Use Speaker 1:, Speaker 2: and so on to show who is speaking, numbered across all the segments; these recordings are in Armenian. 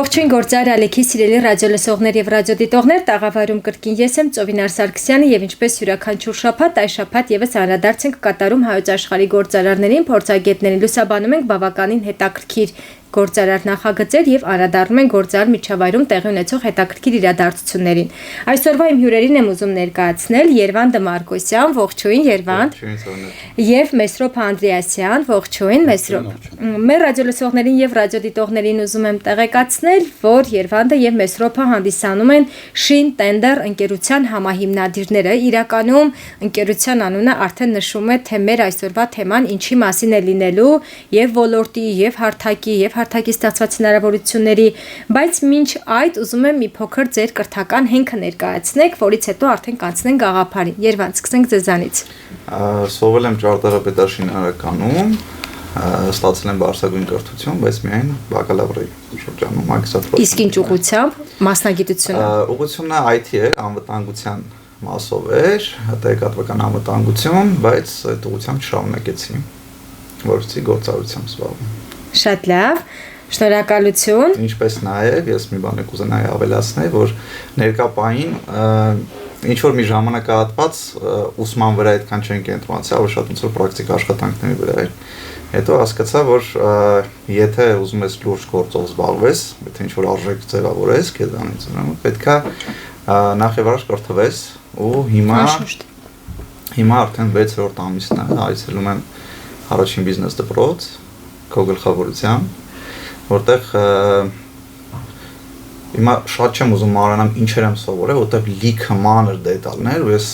Speaker 1: Ողջույն գործար Ալեքի սիրելի ռադիոլսողներ եւ ռադիոդիտողներ, տաղավարում կրկին ես եմ Ծովինար Սարգսյանը եւ ինչպես յուրաքանչյուր շաբաթ, այս շաբաթ եւս անդրադարձ ենք կատարում հայոց աշխարհի գործարարներին, փորձագետներին, լուսաբանում ենք բավականին հետաքրքիր գործարար նախագծեր եւ անդրադառնում ենք գործարար միջավայրում տեղի ունեցող հետաքրքիր իրադարձություններին։ Այսօրվա իմ հյուրերին եմ ուզում ներկայացնել Երվանդ Մարկոսյան, ողջույն Երվանդ, եւ Մեսրոպ Անդրեասյան, ողջույն Մեսրոպ։ Մեր ռադիոլսողներին եւ ռադիոդիտողներին ուզում եմ տեղեկացնել, որ Երվանդը եւ Մեսրոպը հանդիսանում են Շին Տենդեր ընկերության համահիմնադիրները։ Իրականում ընկերության անունը արդեն նշում է, թե մեր այսօրվա թեման ինչի մասին է լինելու եւ ոլորտի եւ հարթակի եւ հարթակի ստացված հնարավորությունների, բայց մինչ այդ ուզում եմ մի փոքր ձեր կրթական հենքը ներկայացնեք, որից հետո արդեն կանցնենք գաղափարին։ Երվանդ, սկսենք ձեզանից։
Speaker 2: Սովորել եմ ճարտարապետաշինարարականում, ստացել եմ բարձրագույն կրթություն, բայց միայն բակալավրի շրջանում մագիստրատուրա։
Speaker 1: Իսկ ինչ ուղղությամբ, մասնագիտությունը։
Speaker 2: Ուղղությունը IT է, անվտանգության մասով էր, տեղեկատվական անվտանգություն, բայց այդ ուղղությամբ չշարունակեցի, որովհետեւ գործարարությամբ զբաղվում։
Speaker 1: Շատ լավ, շնորհակալություն։
Speaker 2: Ինչպես նաև ես մի բան կուզենայի ավելացնել, որ ներկա պահին ինչ որ մի ժամանակահատված ուսման վրա այդքան չեն կենտրոնացել, ավելի շատ ոնց որ պրակտիկ աշխատանքների վրա էր։ Հետո հասկացա, որ եթե ուզում ես լուրջ գործով զբաղվես, եթե ինչ որ արժեք ձևավորես, քեզանից ուրեմն պետքա նախ եւ առաջ կրթվես ու հիմա արդեն 6-րդ ամիսն է, այցելում եմ առաջին բիզնես դպրոց քո գլխավորությամբ, որտեղ հիմա շատ չեմ ուզում մարանամ ինչեր եմ սովորել, որտեղ լիքը մանր դետալներ, ու ես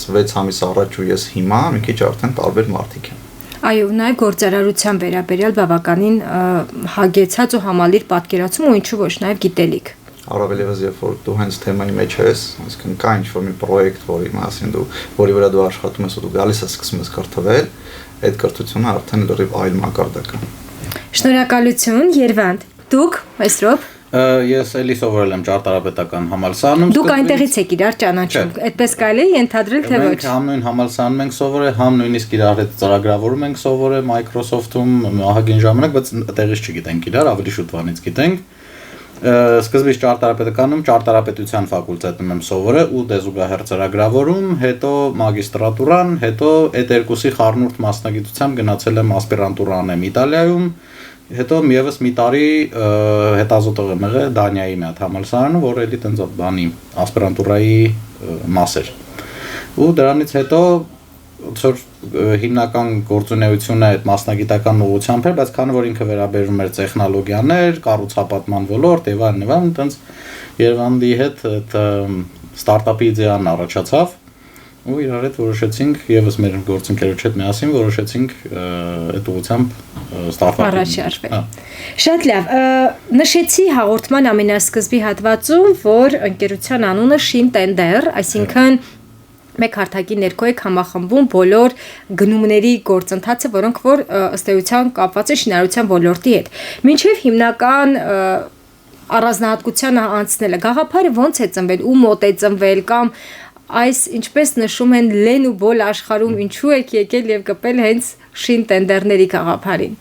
Speaker 2: 6 ամիս առաջ ու ես հիմա մի քիչ արդեն տարբեր մարդիկ եմ։
Speaker 1: Այո, նաև գործարարության վերաբերյալ բավականին հագեցած ու համալիր պատկերացում ու ինչու ոչ նաև գիտելիք։
Speaker 2: Առավել ևս երբ որ դու հենց թեմայի մեջ ես, այսինքն կա ինչ-որ մի պրոյեկտ, որի վրա դու աշխատում ես ու դու գալիս ես սկսում ես կրթվել, այդ կրթությունը արդեն լրիվ այլ մակարդակ է։
Speaker 1: Շնորհակալություն, Երվանդ։ Դուք, Մեսրոպ։
Speaker 3: Ես էլի սովորել եմ ճարտարապետական համալսարանում։
Speaker 1: Դուք այնտեղից եք իրար ճանաչում, այդպես կարելի է ենթադրել, թե ոչ։
Speaker 3: Մենք համ նույն համալսարանում ենք սովորել, համ նույնիսկ իրար հետ ծրագրավորում ենք սովորել Microsoft-ում ահագին ժամանակ, բայց այդտեղից չգիտենք իրար, ավելի շուտվանից գիտենք։ Սկզբից ճարտարապետականում ճարտարապետության ֆակուլտետում եմ սովորել ու դե զուգահեռ ծրագրավորում, հետո մագիստրատուրան, հետո այդ երկուսի խառնուրդ մասնագիտությամբ գնացել եմ ասպիրանտուրա անեմ Իտալիայում, հետո միևս մի տարի հետազոտող եմ եղել Դանիայի մի հատ համալսարանում, որ էլի տենց բանի ասպիրանտուրայի մաս էր։ Ու դրանից հետո որ հիմնական գործունեությունը այդ մասնագիտական ուղղությամբ էր, բայց քանի որ ինքը վերաբերում էր տեխնոլոգիաներ, կառուցապատման ոլորտ եւ այլն, այտենց Երևանի հետ այդ ստարտափի իդեան առաջացավ ու իրար հետ որոշեցինք եւս մեր գործընկերոջ հետ միասին որոշեցինք այդ ուղղությամբ ստարտափ
Speaker 1: առաջարվել։ Շատ լավ, նշեցի հաղորդման ամենասկզբի հատվածում, որ ընկերության անունը Շին Տենդեր, այսինքն մեկ հարթակի ներքո եք համախմբում բոլոր գնումների գործընթացը, որոնք որ ըստ էության կապված է շինարարության ոլորտի հետ։ Մինչև հիմնական առանձնահատկությանը անցնելը, գաղափարը ո՞նց է ծնվել, ու մոտ է ծնվել կամ այս ինչպես նշում են լեն ու բոլ աշխարհում ինչու եք եկել եւ կպել հենց Շին Տենդերների գաղափարին։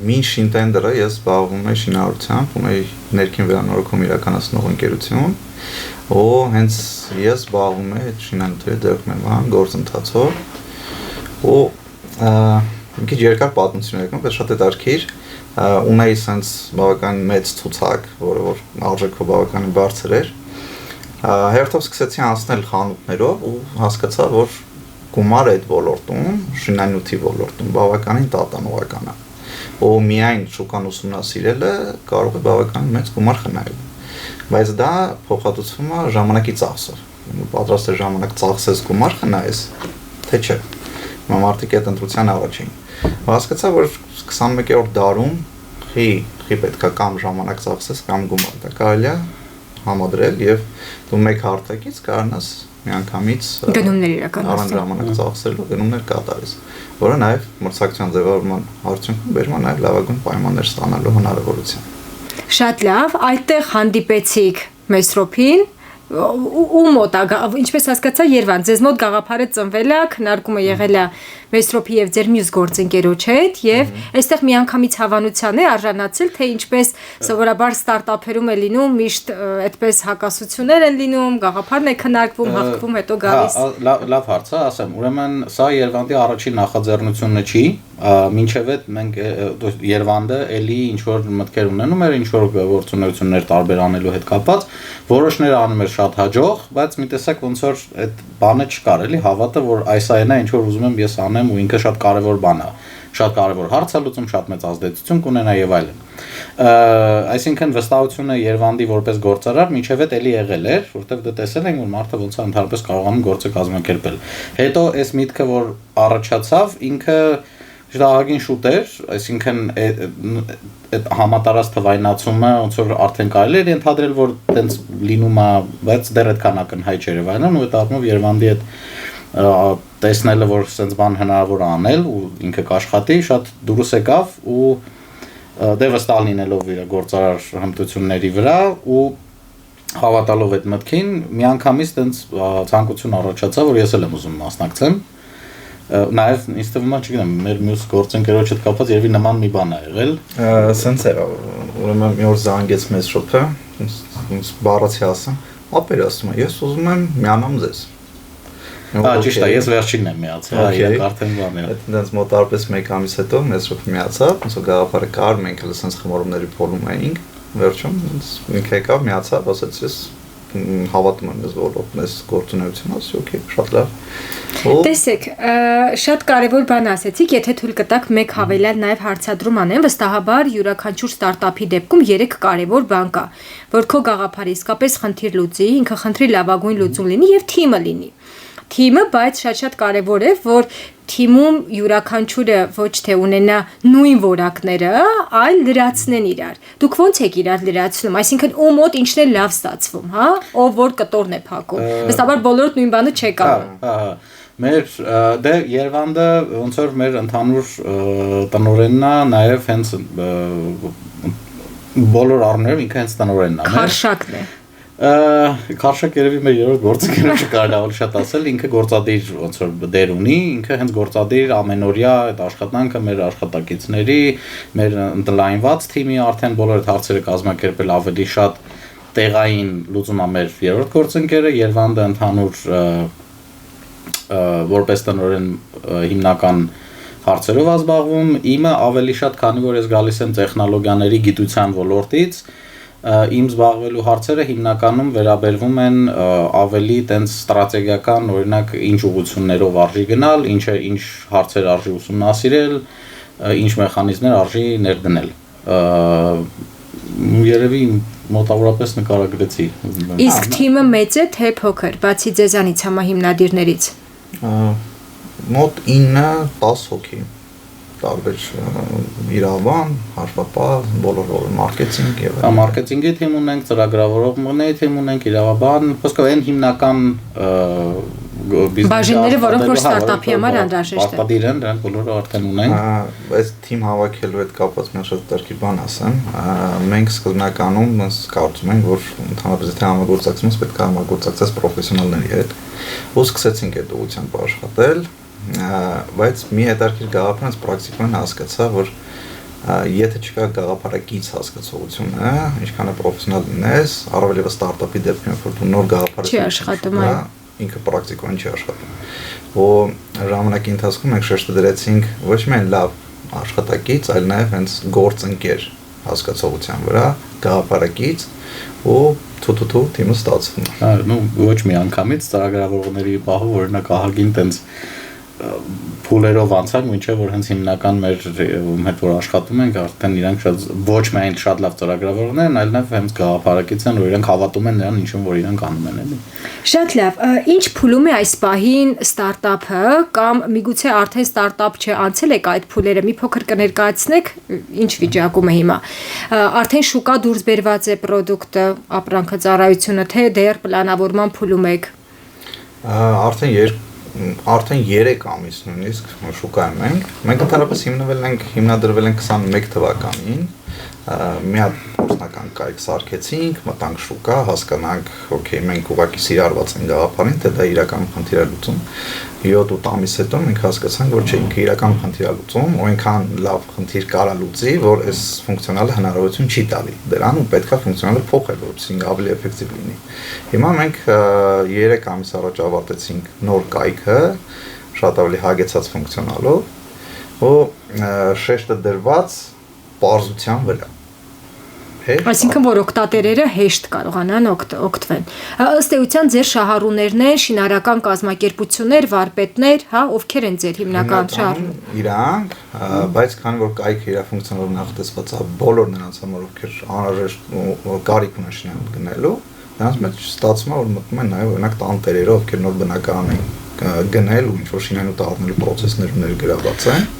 Speaker 2: Մին Շին Տենդերը ես զբաղվում եմ շինարարությամբ, ու մեր ներքին վերանորոգում իրականացնող ընկերություն, ու հենց ես զբաղվում եմ այդ շինանյութերի ձեռքբերման գործընթացով, ու մի քիչ երկար պատմություն եկնում, բայց շատ հետաքրքիր, ունեի sense բավական մեծ ցուցակ, որը որ արժեքով բավական բարձր էր։ Հերթով սկսեցի անցնել խանութներով ու հասկացա, որ գումարը այդ ոլորտում, շինանյութի ոլորտում բավականին տատանողական է։ Ու միայն շուկան ուսումնասիրելը կարող է բավականին մեծ գումար խնայել։ Բայց դա փոխհատուցվում է ժամանակի ծախսով։ Պատրաստ է ժամանակ ծախսես գումար խնայես, թե չէ։ Մարդիկ այդ ընտրության առաջ էին։ Հասկացա, որ 21-րդ դարում խի պետքա կամ ժամանակ ծախսես կամ գումար։ Դա կարելի է համադրել եւ դու մեկ հարթակից կարողանաս միանգամից
Speaker 1: գնումներ իրականացնել,
Speaker 2: ժամանակ ծախսելու գնումներ կատարես, որը նաև մրցակցության ձևավորման արդյունքում բերում է նաև լավագույն պայմաններ ստանալու հնարավորություն։
Speaker 1: Շատ լավ, այդտեղ հանդիպեցիք Մեսրոպին, ու մոտ է, ինչպես հասկացա Երևան, ձեզ մոտ գաղափարը ծնվել է, քննարկումը եղել է Մեսրոպի եւ ձեր մյուս գործընկերոջ հետ եւ այստեղ միանգամից հավանության է արժանացել, թե ինչպես սովորաբար ստարտափերում է լինում, միշտ այդպես հակասություններ են լինում, գաղափարն է քննարկվում, հաղթվում, հետո գալիս։
Speaker 3: Լավ հարց է, ասեմ, ուրեմն սա Երևանի առաջին նախաձեռնությունը չի, մինչև այդ մենք Երևանը էլի ինչ որ մտքեր ունենում էր, ինչ որ գործունեություններ տարբեր անելու հետ կապված, որոշները անում էր շատ հաջող, բայց մի տեսակ ոնց որ այդ բանը չկար, էլի հավատը, որ այս այն է, ինչ որ ուզում եմ ես անեմ ու ինքը շատ կարևոր բան է, շատ կարևոր հարց է լուծում, շատ մեծ ազդեցություն կունենա եւ այլն։ Այսինքն վստահությունը Երևանի որպես գործարար մինչև այդ էլի եղել էր, որտեղ դե տեսել ենք, որ մարդը ոնց է ընդհանրապես կարողանում գործը կազմակերպել։ Հետո այս միտքը, որ առաջացավ, ինքը ահագին շուտ էր, այսինքն այդ համատարած թվայնացումը ոնց որ արդեն կարելի էր ենթադրել, որ տենց լինում է, բայց դեռ այդքան ակնհայտ չէր Երևանն ու այդ առումով Երևանի այդ տեսնելը, որ sense բան հնարավոր է անել ու ինքը կաշխատի, շատ դուրս եկավ ու դե վստահ լինելով իր գործարար հմտությունների վրա ու հավատալով այդ մտքին, միանգամից տենց ցանկություն առաջացավ, որ ես էլ եմ ուզում մասնակցեմ։ Նաև ինձ թվում է, չգիտեմ, մեր մյուս գործընկերոջ հետ կապված երևի նման մի բան է եղել։
Speaker 2: Սենց եղավ, ուրեմն մի օր զանգեց Մեսրոպը, բառացի ասեմ, ապեր ասում է, ես ուզում եմ միանամ ձեզ։
Speaker 3: Ճիշտ է, ես վերջինն եմ միացել, իրենք արդեն բան է։
Speaker 2: Այդտենց մոտարպես 1 ամիս հետո Մեսրոպը միացավ, ոնց որ գաղափարը կար, մենք էլ սենց խմորումների փոլում էինք, վերջում ինքը եկավ, միացավ, ասաց ես հավատում եմ ես որ օգնես գործունեություն, ասի օքեյ, շատ լավ։
Speaker 1: Տեսեք, շատ կարևոր բան ասեցիք, եթե թույլ կտաք մեկ հավելյալ նաև հարցադրում անեմ, վստահաբար յուրաքանչյուր ստարտափի դեպքում 3 կարևոր բան կա, որ քո գաղափարը իսկապես խնդիր լուծի, ինքը խնդրի լավագույն լուծում լինի եւ թիմը լինի։ Թիմը, բայց շատ կարևոր է, որ թիմում յուրաքանչյուրը ոչ թե ունենա նույն որակները, այլ լրացնեն իրար։ Դուք ո՞նց եք իրար լրացնում, այսինքն ում մոտ ինչն է լավ ստացվում, հա, ով որ կտորն է փակում։ Վստահաբար բոլորդ նույն բանը չեք անում։
Speaker 3: Մեր դե Երևանը ոնց որ մեր ընդհանուր տնօրենն է, նաև հենց բոլոր առումներով ինքը հենց տնօրենն է։
Speaker 1: Քարշակն է։
Speaker 3: Քարշակ երևի մեր երրորդ գործընկերոջը կարելի ավելի շատ ասել, ինքը գործադիր ոնց որ դեր ունի, ինքը հենց գործադիր ամենօրյա այդ աշխատանքը մեր աշխատակիցների, մեր ընդլայնված թիմի արդեն բոլոր այդ հարցերը կազմակերպել ավելի շատ տեղային լուծում է մեր երրորդ գործընկերը, Երևանը ընդհանուր որպես տնօրեն հիմնական հարցերով ազբաղվում, իմը ավելի շատ, քանի որ ես գալիս եմ տեխնոլոգիաների գիտության ոլորտից, իմ զբաղվելու հարցերը հիմնականում վերաբերվում են ավելի տենց ստրատեգիական, օրինակ ինչ ուղղություններով արժի գնալ, ինչ հարցեր արժի ուսումնասիրել, ինչ մեխանիզմներ արժի ներդնել։ Երևի մոտավորապես նկարագրեցի։
Speaker 1: Իսկ թիմը մեծ է թե փոքր, բացի ձեզանից համահիմնադիրներից։
Speaker 2: Մոտ 9-10 հոգի։ Տարբեր իրավաբան, հաշվապահ, բոլոր մարքեթինգ եւ այլն։
Speaker 3: Մարքեթինգի թիմ ունենք, ծրագրավորողների թիմ ունենք, իրավաբան, խոսքով այն հիմնական
Speaker 1: բաժինները, որոնք որ ստարտափի համար անհրաժեշտ են։
Speaker 3: Պարտադիր են, դրանք բոլորը արդեն ունենք։
Speaker 2: Այս թիմ հավաքելու հետ կապված մի շատ դեպքի բան ասեմ։ Մենք սկզբնականում կարծում ենք, որ ընդհանրապես եթե համագործակցում ենք, պետք է համագործակցած պրոֆեսիոնալների հետ։ Ու սկսեցինք այդ ուղղությամբ աշխատել։ Բայց մի հետաքրքիր գաղափար ես պրակտիկորեն հասկացա, որ եթե չկա գաղափարակից հասկացողությունը, ինչքան է պրոֆեսիոնալ լինես, առավել եւս ստարտափի դեպքում, որ դու նոր գաղափար
Speaker 1: չի աշխատում,
Speaker 2: ինքը պրակտիկորեն չի աշխատում։ Ու ժամանակի ընթացքում մենք շեշտը դրեցինք ոչ միայն լավ աշխատակից, այլ նաեւ հենց գործընկեր հասկացողության վրա, գաղափարակից ու թութու թիմը ստացվում է։
Speaker 3: Ну ոչ մի անգամից ծրագրավորողների պահով օրինակ ահագին տենց փուլերով անցանք, մինչև որ հենց հիմնական մեր հետ որ աշխատում ենք, արդեն իրանք շատ ոչ միայն շատ լավ ծրագրավորողներ են, այլ նաև հենց գաղափարակից են, որ իրանք հավատում են նրան, ինչում որ իրանք անում են, էլի։
Speaker 1: Շատ լավ, ինչ փուլում է այս պահին ստարտափը կամ միգուցե արդեն ստարտափ չէ, անցել եք այդ փուլերը, մի փոքր կներկայացնեք, ինչ վիճակում է հիմա։ Արդեն շուկա դուրս բերված է պրոդուկտը, ապրանքը, ծառայությունը, թե դեռ պլանավորման փուլում եք։
Speaker 2: Արդեն 3 ամիս նույնիսկ շուկայում ենք։ Մենք ընդհանրապես հիմնադրվել ենք 21 թվականին մի հատ փորձնական կայք սարքեցինք, մտանք շուկա, հասկանանք, օքեյ, մենք ուղղակի սիրարված ենք գաղափարին, թե դա իրական խնդիր է լուծում։ 7-8 ամիս հետո մենք հասկացանք, որ չէ, ինքը իրական խնդիր է լուծում, ու այնքան լավ խնդիր կարա լուծի, որ այս ֆունկցիոնալը հնարավորություն չի տալի դրան ու պետքա ֆունկցիոնալը փոխել, որպեսզի ավելի էֆեկտիվ լինի։ Հիմա մենք 3 ամիս առաջ ավարտեցինք նոր կայքը, շատ ավելի հագեցած ֆունկցիոնալով, ու շեշտը դրված պարզության վրա։
Speaker 1: Այսինքն որ օգտատերերը հեշտ կարողանան օգտվել։ Ըստ էության ձեր շահառուներն են շինարարական կազմակերպություններ, վարպետներ, հա, ովքեր են ձեր հիմնական շահառուները։
Speaker 2: Իրանք, բայց քանի որ կայքը իր ֆունկցիոնալով նախատեսված է բոլոր նրանց համար, ովքեր անհրաժեշտ կարիք ունեն շինանալ գնելու, նրանց մեջ ստացվում է, որ մտնում են նաև օրինակ տանտերերը, ովքեր նոր բնակարան են գնել ու ինչ-որ շինանյութ առնելու պրոցեսներ ներգրաված են։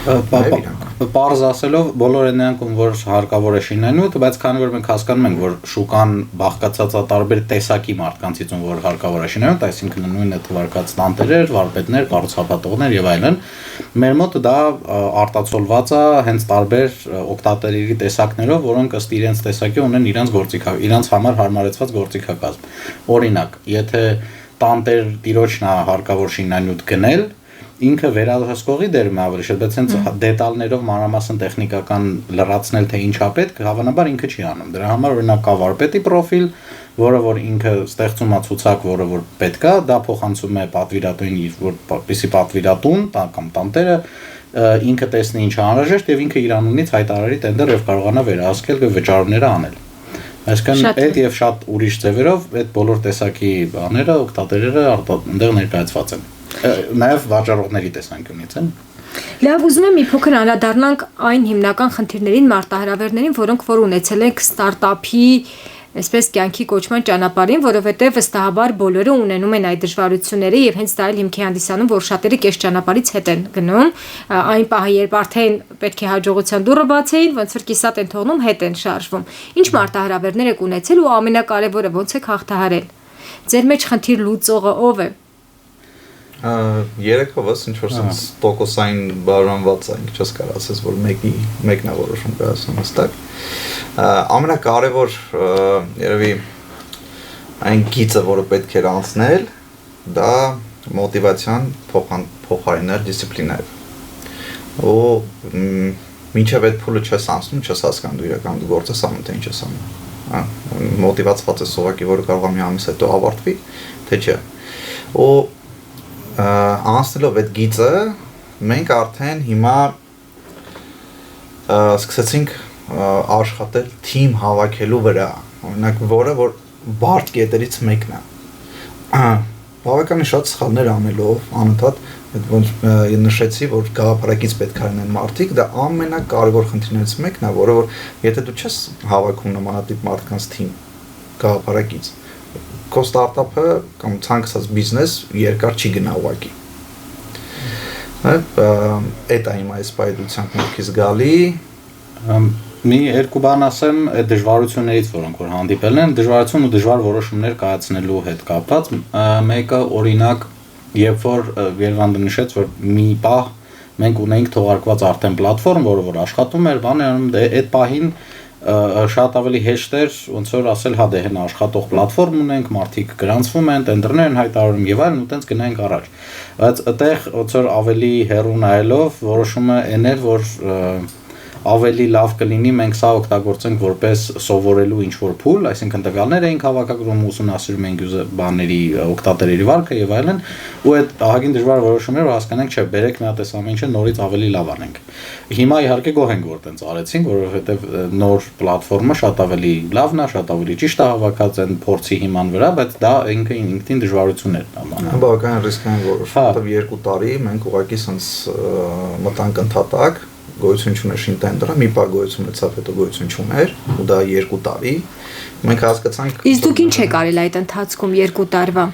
Speaker 3: Պարզ ասելով բոլոր են նրանք, որ հարկավոր է շինանյութ, բայց քանի որ մենք հասկանում ենք, որ շուկան բաղկացած է տարբեր տեսակի մարդկանցից, որ հարկավոր է շինանյութ, այսինքն նույնը թվարկած տանտերեր, վարպետներ, կառուցապատողներ եւ այլն, մեր մոտ դա արտացոլված է հենց տարբեր օգտատերերի տեսակներով, որոնք ըստ իրենց տեսակի ունեն իրենց համար հարմարեցված գործիքակազմ։ Օրինակ, եթե տանտեր տիրոջն է հարկավոր շինանյութ գնել, ինքը վերահսկողի դերում է ավելի շատ, բայց հենց դետալներով մանրամասն տեխնիկական լրացնել թե ինչա պետք, հավանաբար ինքը չի անում։ Դրա համար օրինակ կա վարպետի պրոֆիլ, որը որ ինքը ստեղծում է ցուցակ, որը որ պետք է, դա փոխանցում է պատվիրատուին, որպեսզի պատվիրատուն կամ տանտերը ինքը տեսնի ինչ անհրաժեշտ եւ ինքը իրանունից հայտարարի տենդեր եւ կարողանա վերահսկել եւ վճարումները անել։ Այսինքն այդ եւ շատ ուրիշ ձևերով այդ բոլոր տեսակի բաները օգտատերերը այնտեղ ներկայացված են։ Նաև վաճառողների տեսանկյունից են։
Speaker 1: Լավ, ուզում եմ մի փոքր անդրադառնանք այն հիմնական խնդիրներին, մարտահրավերներին, որոնք որ ունեցել եք ստարտափի, այսպես կյանքի կոչման ճանապարհին, որովհետև վստահաբար բոլորը ունենում են այդ դժվարությունները եւ հենց դա էլ հիմքի հանդիսանում, որ շատերը կես ճանապարհից հետ են գնում, այն պահը, երբ արդեն պետք է հաջողության դուռը բացեին, ոնց որ կիսատ են թողնում, հետ են շարժվում։ Ինչ մարտահրավերներ եք ունեցել ու ամենակարևորը ոնց եք հաղթահարել։ Ձեր մեջ խնդիր լուծողը ով է։
Speaker 2: Երեքովս ինչ որ sense տոկոսային բարոյանված է, ինչ ես կարող ասես, որ մեկն է որոշում կայացնում հստակ։ Ամենակարևոր երևի այն գիծը, որը պետք է անցնել, դա մոտիվացիան փոխարինել դիսցիպլիներով։ Ու մինչև այդ փուլը չես անցնում, չես հասկանում դու իրական դու գործես անում, թե ինչ ես անում։ Մոտիվացված ես ուղղակի, որը կարող է մի ամիս հետո ավարտվի, թե չէ։ Ու անցնելով այդ գիծը մենք արդեն հիմա սկսեցինք աշխատել թիմ հավաքելու վրա, օրինակ որը որ բարդ կետերից մեկն է։ Բավականին շատ սխալներ անելով անընդհատ այդ ոնց նշեցի, որ գաղափարակից պետք է լինեն մարդիկ, դա ամենակարևոր խնդիրներից մեկն է, որը որ եթե դու չես հավաքում նմանատիպ մարդկանց թիմ գաղափարակից, քո ստարտափը կամ ցանկացած բիզնես երկար չի գնա ուղղակի։ Այդ է իմ այս պայծությամբ մտքից գալի։
Speaker 3: Մի երկու բան ասեմ այդ դժվարություններից, որոնք որ հանդիպել են, դժվարություն ու դժվար որոշումներ կայացնելու հետ կապված, մեկը օրինակ, երբ որ Երևանը նշեց, որ մի պահ մենք ունեինք թողարկված արդեն պլատֆորմ, որը որ աշխատում էր, բան այդ պահին շատ ավելի հեշտ էր ոնց որ ասել հա դե հենա աշխատող պլատֆորմ ունենք, մարդիկ գրանցվում են, տենդերներ են հայտարարում եւ այլն ու տենց գնանք առաջ։ Բայց այդտեղ ոնց որ ավելի հեռու նայելով որոշումը այն էր, որ ավելի լավ կլինի մենք սա օգտագործենք որպես սովորելու ինչ-որ փուլ, այսինքն տվյալներ էինք հավաքագրում, ուսումնասիրում էինք բաների օգտատերերի վարկը եւ այլն, ու այդ ահագին դժվար որոշումները հասկանանք, չէ, բերեք մի հատ այս ամեն ինչը նորից ավելի լավ անենք։ Հիմա իհարկե գոհ ենք, որ տենց արեցինք, որովհետեւ նոր պլատֆորմը շատ ավելի լավն է, շատ ավելի ճիշտ է հավաքած այն փորձի հիման վրա, բայց դա ինքնին դժվարություններ է։
Speaker 2: Բավական ռիսկային որոշում, որովհետեւ 2 տարի մենք ուղղակի sense մտանք ընդհատակ գոյություն չուներ շինտենդերը, մի պահ գոյություն ունեցավ, հետո գոյություն չուներ, ու դա 2 տարի։ Մենք հասկացանք։
Speaker 1: Իսկ դուք ինչ եք արել այդ ընթացքում 2 տարվա։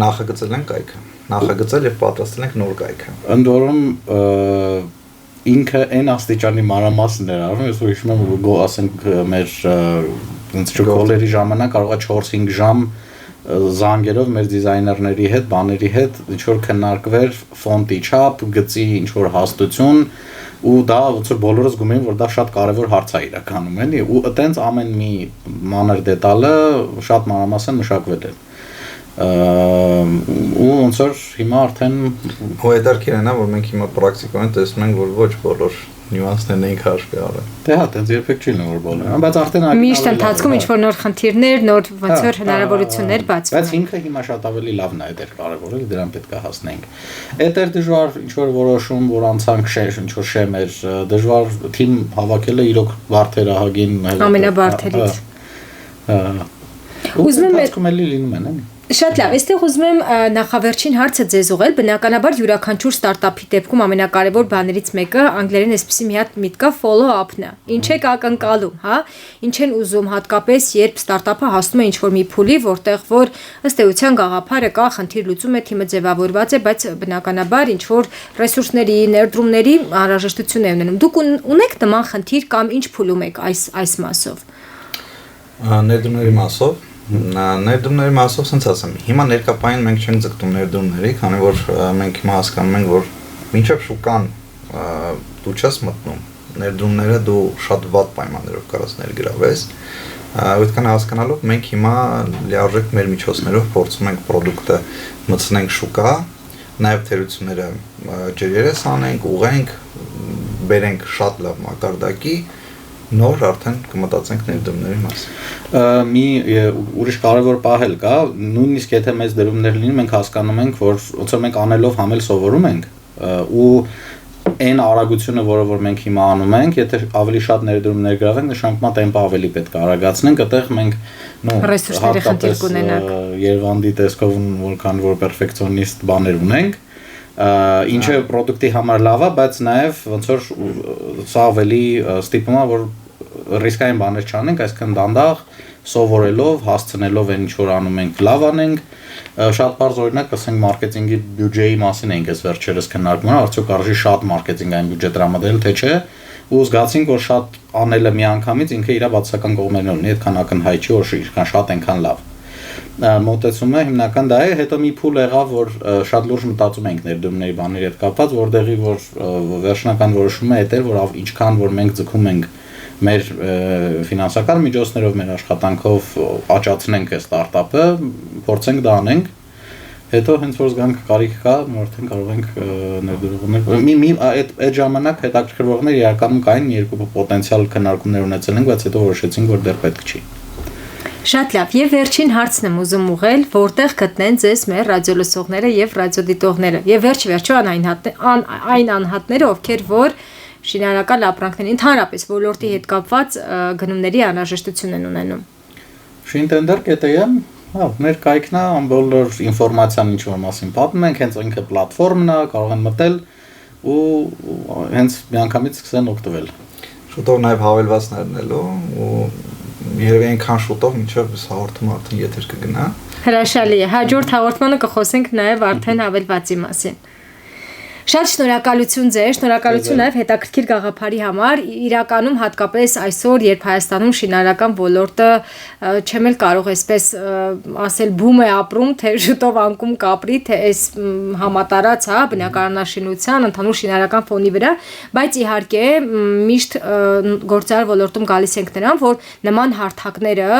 Speaker 2: Նախագծել ենք կայքը, նախագծել եւ պատրաստել ենք նոր կայքը։
Speaker 3: Ընդ որում ինքը այն աստիճանի մանրամասն էր արվում, ես հիշում եմ, ասենք մեր ինձ շոկոլերի ժամանակ կարող է 4-5 ժամ զանգերով մեր դիզայներների հետ, բաների հետ ինչ որ քննարկվեր ֆոնտի չափ, գծի ինչ որ հաստություն, ու դա ոնց որ բոլորը զգում են որ դա շատ կարևոր հարց է իրականում էլի ու այտենց ամեն մի մանր դետալը շատ մանրամասն մշակվել է ու ոնց որ հիմա արդեն
Speaker 2: հետաքրքիր է որ մենք հիմա պրակտիկորեն տեսնում ենք որ ոչ բոլոր նյուանսներն ենք հաշվի առել
Speaker 3: դե հա տենց երբեք չի լինում որ բոլորը բայց արդեն
Speaker 1: միշտ ընթացքում ինչ որ նոր խնդիրներ նոր ոնց որ հնարավորություններ բացվում
Speaker 3: բայց ինքը հիմա շատ ավելի լավն է այդ կարևորը դրան պետք է հասնենք այդ էր դժվար ինչ որ որոշում որ անցանք ինչ որ շեմեր դժվար թիմ հավաքելը իրոք բարդ էր ահագին
Speaker 1: ամենաբարդերից
Speaker 3: ուզում եմ լինում են
Speaker 1: Շատ լավ, այստեղ ուզում եմ նախավերջին հարցը ձեզ ուղղել, բնականաբար յուրաքանչյուր ստարտափի դեպքում ամենակարևոր բաներից մեկը անգլերեն այսպեսի մի հատ միտք կա follow-up-ն է։ Ինչ եք ակնկալում, հա? Ինչ են ուզում հատկապես, երբ ստարտափը հասնում է ինչ-որ մի փուլի, որտեղ որ ըստ էության գաղափարը կա, խնդիր լուծում է, թիմը ձևավորված է, բայց բնականաբար ինչ-որ ռեսուրսների, ներդրումների անհրաժեշտություն է ունենում։ Դուք ունեք նման խնդիր կամ ինչ փուլում եք այս մասով։
Speaker 2: Ներդրումների մասով Ներդրումների մասով ասենց ասեմ, հիմա ներկայապային մենք չենք ձգտում ներդրումների, քանի որ մենք հիմա հասկանում ենք, որ մինչև շուկան դու չես մտնում, ներդրումները դու շատ վատ պայմաններով կարաս ներգրավես, այդքան հասկանալով մենք հիմա լիարժեք մեր միջոցներով փորձում ենք product-ը մտցնենք շուկա, նաև թերությունները ջրերես անենք, ուղենք, բերենք շատ լավ մակարդակի նոր արդեն կմտածենք ներդրումների մասին։
Speaker 3: Մի ուրիշ կարևոր պահ էլ կա, նույնիսկ եթե մեծ դրումներ լինեն, մենք հասկանում ենք, որ ոնց որ մենք անելով համել սովորում ենք ու այն արագությունը, որը որ մենք հիմա անում ենք, եթե ավելի շատ ներդրումներ գրավենք, նշանակում է տեմպը ավելի պետք է արագացնենք, այդտեղ մենք
Speaker 1: ռեսուրսների խնդիր կունենանք։
Speaker 3: Երևանի տեսքով որքան որ պերֆեկցիոնիստ բաներ ունենք, ինչը product-ի համար լավ է, բայց նաև ոնց որ սա ավելի ստիպում է, որ ռիսկային բաներ չանենք, այսինքն դանդաղ սովորելով, հասցնելով այն ինչ որ անում ենք, լավ անենք, շատ բարձ օրինակ, ասենք մարքեթինգի բյուջեի մասին ենք այս վերջերս քննարկում, արդյոք արժի շատ մարքեթինգային բյուջե տրամադրել, թե չէ, ու զգացինք, որ շատ անելը միանգամից ինքը իր բացասական կողմերն ունի, այդքան ակնհայտ չի, որ ինչքան շատ այնքան լավ։ Մոտեցումը հիմնական դա է, հետո մի փուլ եղավ, որ շատ լուրջ մտածում ենք ներդրումների բաների հետ կապված, որտեղի որ վերջնական որոշումը է դեր, որ ինչքան որ մենք ձգում ենք մեր ֆինանսական միջոցներով, մեր աշխատանքով աճացնենք այս ստարտափը, փորձենք դա անենք, հետո հենց որ զգանք կարիք կա, արդեն կարող ենք ներդրողներ այդ ժամանակ հետաքրքրվողներ իրականում կային երկու պոտենցիալ քննարկումներ ունեցել ենք, բայց հետո որոշեցինք, որ դեռ պետք չի։
Speaker 1: Շատ լավ, եւ վերջին հարցն եմ ուզում ուղղել, որտեղ գտնեն ձեզ մեր ռադիոլսողները եւ ռադիոդիտողները։ Եվ վերջո այն անհատները, ովքեր որ շինարարական ապրանքների ընդհանրապես ոլորտի հետ կապված գնումների անհրաժեշտություն են ունենում։
Speaker 3: Shintender.am, հա, մեր կայքն է, բոլոր ինֆորմացիան ինչ որ մասին պատմում ենք, հենց ինքը պլատֆորմն է, կարող են մտել ու հենց միանգամից սկսեն օգտվել։
Speaker 2: Շուտով նաև հավելվածներ դնելու ու երևի այնքան շուտով մինչև հաղորդումը արդեն եթեր կգնա։
Speaker 1: Հրաշալի է։ Հաջորդ հաղորդմանը կխոսենք նաև արդեն հավելվածի մասին։ Շատ շնորհակալություն ձեզ, շնորհակալություն նաև հետաքրքիր գաղափարի համար։ Իրականում հատկապես այսօր, երբ Հայաստանում շինարարական ոլորտը չեմ էլ կարող այսպես ասել բում է ապրում, թե շուտով անկում կապրի, թե այս համատարած, հա, բնակարանաշինության, ընդհանուր շինարարական ֆոնի վրա, բայց իհարկե միշտ գործարար ոլորտում գալիս ենք նրան, որ նման հարթակները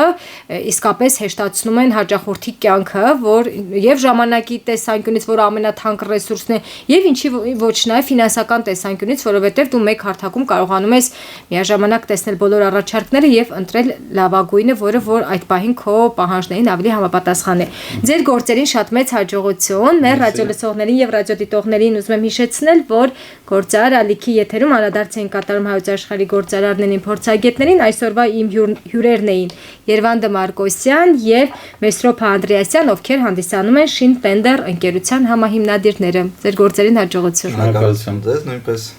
Speaker 1: իսկապես հեշտացնում են հաճախորդի կյանքը, որ եւ ժամանակի տեսանկյունից, որ ամենաթանկ ռեսուրսն է, եւ ինչի ոչ նաև ֆինանսական տեսանկյունից, որովհետև դու մեկ հարթակում կարողանում ես միաժամանակ տեսնել բոլոր առաջարկները եւ ընտրել լավագույնը, որը որ այդ պահին քո պահանջներին ավելի համապատասխան է։ Ձեր գործերին շատ մեծ հաջողություն, մեր ռադիոլսողներին եւ ռադիոդիտողներին ուզում եմ հիշեցնել, որ գործարար ալիքի եթերում անդրադարձ են կատարում հայոց աշխարհի գործարարներին, փորձագետներին, այսօրվա իմ հյուրերն էին Երվանդը Մարկոսյան եւ Մեսրոփ Անդրեասյան, ովքեր հանդիսանում են Shintender ընկերության համահիմնադիրները։ Ձեր գործերին հաջողություն։
Speaker 2: Շնորհակալություն ձեզ նույնպես։